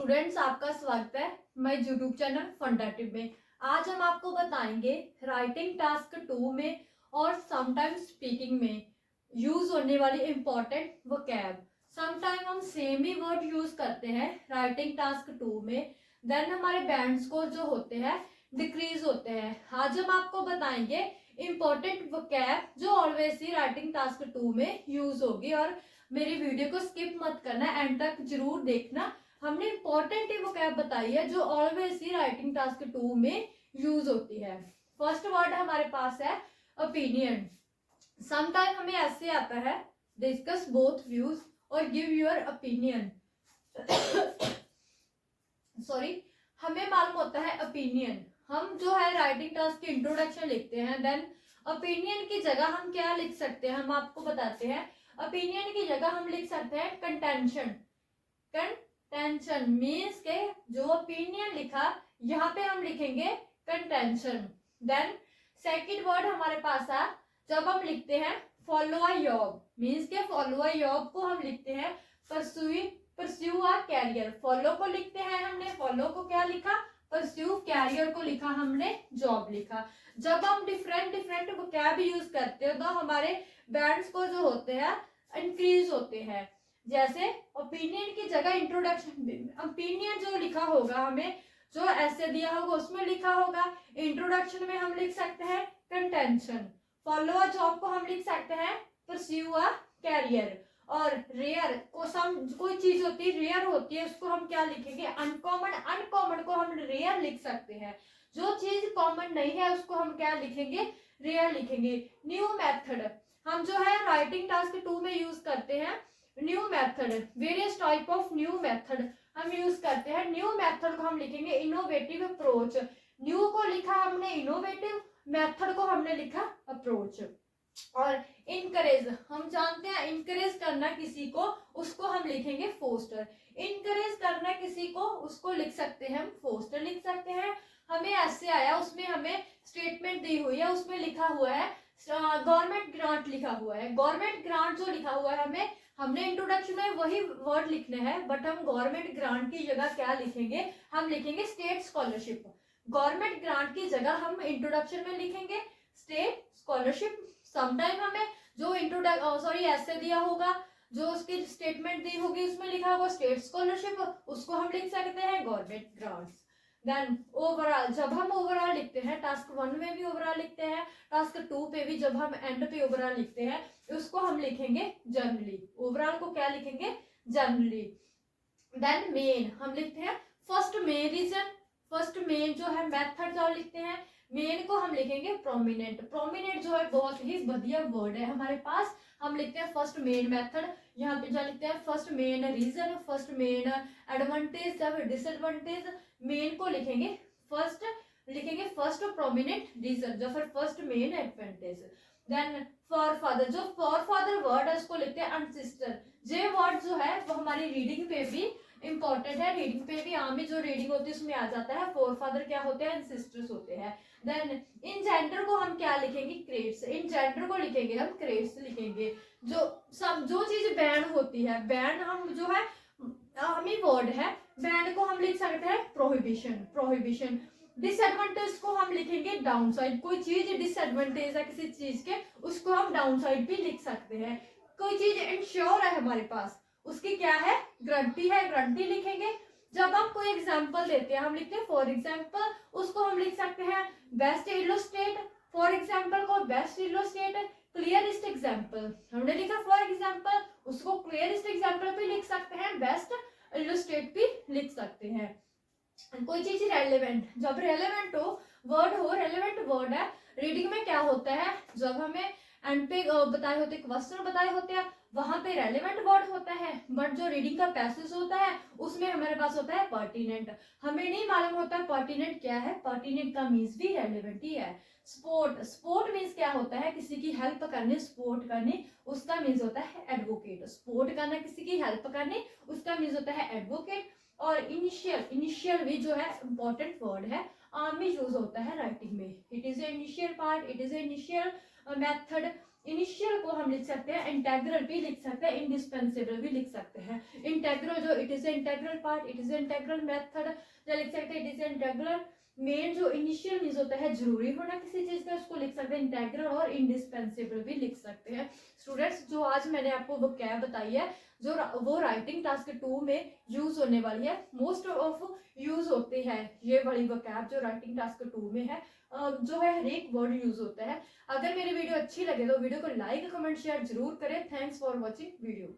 Students, आपका स्वागत है मेरे यूट्यूब चैनल फंडाटिव में। आज हम आपको बताएंगे राइटिंग टास्क 2 में और समटाइम्स स्पीकिंग में यूज होने वाली इंपॉर्टेंट वोकैब। समटाइम हम सेम ही वर्ड यूज करते हैं राइटिंग टास्क 2 में, देन हमारे बैंड स्कोर जो होते हैं डिक्रीज होते हैं। आज हम आपको बताएंगे इंपॉर्टेंट वोकैब जो ऑलवेज ही राइटिंग टास्क 2 में यूज होगी। और मेरी वीडियो को स्किप मत करना, एंड तक जरूर देखना। हमने इंपॉर्टेंट वोकैब बताई है जो ऑलवेज ही राइटिंग टास्क 2 में यूज होती है। फर्स्ट वर्ड हमारे पास है ओपिनियन। समटाइम हमें ऐसे आता है डिस्कस बोथ व्यूज और गिव योर ओपिनियन। सॉरी, हमें मालूम होता है ओपिनियन। हम जो है राइटिंग टास्क की इंट्रोडक्शन लिखते हैं, देन ओपिनियन की जगह हम क्या लिख सकते हैं, हम आपको बताते हैं। ओपिनियन की जगह हम लिख सकते हैं कंटेंशन। कंटेंशन मीन्स के जो ओपिनियन लिखा यहाँ पे हम लिखेंगे कंटेंशन। देन सेकंड वर्ड हमारे पास है, जब हम लिखते हैं फॉलो अ जॉब, मीन्स के फॉलो अ जॉब को हम लिखते हैं परस्यू अ कैरियर। फॉलो को लिखते हैं हमने, फॉलो को क्या लिखा, परस्यू। कैरियर को लिखा हमने, जॉब लिखा। जब हम डिफरेंट वोकैब यूज करते हो तो हमारे बैंड्स को जो होते हैं इंक्रीज होते हैं। जैसे ओपिनियन की जगह इंट्रोडक्शन, ओपिनियन जो लिखा होगा हमें, जो ऐसे दिया होगा उसमें लिखा होगा, इंट्रोडक्शन में हम लिख सकते हैं कंटेंशन। फॉलो अ जॉब को हम लिख सकते हैं परस्यू अ कैरियर। और रेयर को कोई चीज होती है रेयर होती है, उसको हम क्या लिखेंगे, अनकॉमन। अनकॉमन को हम रेयर लिख सकते हैं। जो चीज कॉमन नहीं है उसको हम क्या लिखेंगे, रेयर लिखेंगे। न्यू मेथड, हम जो है राइटिंग टास्क 2 में यूज करते हैं new method. Various type of new method हम यूज करते हैं। न्यू मेथड को हम लिखेंगे इनोवेटिव अप्रोच। न्यू को लिखा हमने इनोवेटिव, मेथड को हमने लिखा अप्रोच। और इनकरेज, हम जानते हैं इनकरेज करना किसी को, उसको हम लिखेंगे फोस्टर। इनकरेज करना किसी को, उसको लिख सकते हैं हम फोस्टर लिख सकते हैं। हमें ऐसे आया, उसमें हमें स्टेटमेंट दी हुई है, उसमें लिखा हुआ है गवर्नमेंट ग्रांट लिखा हुआ है। गवर्नमेंट ग्रांट जो लिखा हुआ है हमने इंट्रोडक्शन में वही वर्ड लिखने हैं, बट हम गवर्नमेंट ग्रांट की जगह क्या लिखेंगे, हम लिखेंगे स्टेट स्कॉलरशिप। गवर्नमेंट ग्रांट की जगह हम इंट्रोडक्शन में लिखेंगे स्टेट स्कॉलरशिप। समटाइम हमें जो ऐसे दिया होगा, जो उसकी स्टेटमेंट दी होगी उसमें लिखा होगा स्टेट स्कॉलरशिप, उसको हम लिख सकते हैं गवर्नमेंट ग्रांट्स। देन ओवरऑल, जब हम ओवरऑल लिखते हैं, टास्क 1 में भी ओवरऑल लिखते हैं, टास्क 2 पे भी जब हम एंड पे ओवरऑल लिखते हैं, उसको हम लिखेंगे जनरली। ओवरऑल को क्या लिखेंगे, जनरली। देन मेन हम लिखते हैं first main reason. First main जो है मेथड जो लिखते हैं, मेन को हम लिखेंगे प्रोमिनेंट। प्रोमिनेंट जो है बहुत ही बढ़िया वर्ड है हमारे पास। हम लिखते हैं फर्स्ट मेन मेथड, यहाँ पे जो लिखते हैं first main reason, first main advantage, जब डिसएडवांटेज। मेन को लिखेंगे फर्स्ट, लिखेंगे फर्स्ट प्रोमिनेंट रीजन, जो फिर first main advantage. Then for father, जो फॉर फादर वर्ड है उसको लिखते हैं अनसिस्टर। ये वर्ड जो है वो हमारी रीडिंग पे भी इंपॉर्टेंट है, रीडिंग पे भी आम ही जो रीडिंग होती है उसमें आ जाता है। फोर फादर क्या होते हैं, एंसेस्टर्स होते हैं। देन इन जेंडर को हम क्या लिखेंगे, क्रेट्स। इन जेंडर को लिखेंगे हम क्रेट्स लिखेंगे। जो चीज बैन होती है, बैन हम जो है आमी वर्ड है, बैन को हम लिख सकते हैं प्रोहिबिशन। प्रोहिबिशन। डिसएडवांटेज को हम लिखेंगे डाउनसाइड। कोई चीज डिसएडवांटेज है किसी चीज के, उसको हम डाउनसाइड भी लिख सकते हैं। कोई चीज इंश्योर है हमारे पास, उसकी क्या है, गारंटी है, गारंटी लिखेंगे। जब हम कोई एग्जांपल देते हैं, हम लिखते हैं फॉर एग्जांपल, उसको हम लिख सकते हैं बेस्ट इलस्ट्रेट। फॉर एग्जांपल को बेस्ट इलस्ट्रेट, क्लियरेस्ट एग्जांपल। हमने लिखा फॉर एग्जांपल, उसको क्लियरेस्ट एग्जांपल भी लिख सकते हैं, बेस्ट इलस्ट्रेट भी लिख सकते हैं। कोई चीज रेलेवेंट, जब रेलेवेंट हो रेलेवेंट वर्ड है। रीडिंग में क्या होता है, जब हमें एंड पे बताए होते क्वेश्चन बताए होते हैं, वहां पे रेलेवेंट वर्ड होता है, बट जो रीडिंग का पैसेज होता है उसमें हमारे पास होता है पर्टिनेंट। हमें नहीं मालूम होता पर्टिनेंट क्या है, पर्टिनेंट का मीन्स भी रेलेवेंट ही है। स्पोर्ट, स्पोर्ट मीन्स क्या होता है, किसी की हेल्प करनी, सपोर्ट करनी, उसका मीन्स होता है एडवोकेट। सपोर्ट करना, किसी की हेल्प करनी, उसका मीन्स होता है एडवोकेट। और इनिशियल, इनिशियल भी जो है इंपॉर्टेंट वर्ड है, आम में यूज होता है राइटिंग में। It is a initial part, it is a initial method, initial को हम लिख सकते हैं, इंटेग्रल भी लिख सकते हैं, इंडिस्पेंसेबल भी लिख सकते हैं। इंटेग्रल जो it is integral part, it is integral method, या लिख सकते हैं इट इज इंटेग्रल मेन। जो इनिशियल मीन्स होता है जरूरी होना किसी चीज का, उसको लिख सकते हैं इंटेग्रल, और इंडिस्पेंसेबल भी लिख सकते हैं। स्टूडेंट्स जो आज मैंने आपको वोकैब बताई है जो वो राइटिंग टास्क 2 में यूज होने वाली है, मोस्ट ऑफ यूज होती है ये वाली वोकैब जो राइटिंग टास्क 2 में है, जो है हर एक वर्ड यूज होता है। अगर मेरी वीडियो अच्छी लगे तो वीडियो को लाइक कमेंट शेयर जरूर करें। Thanks for watching video.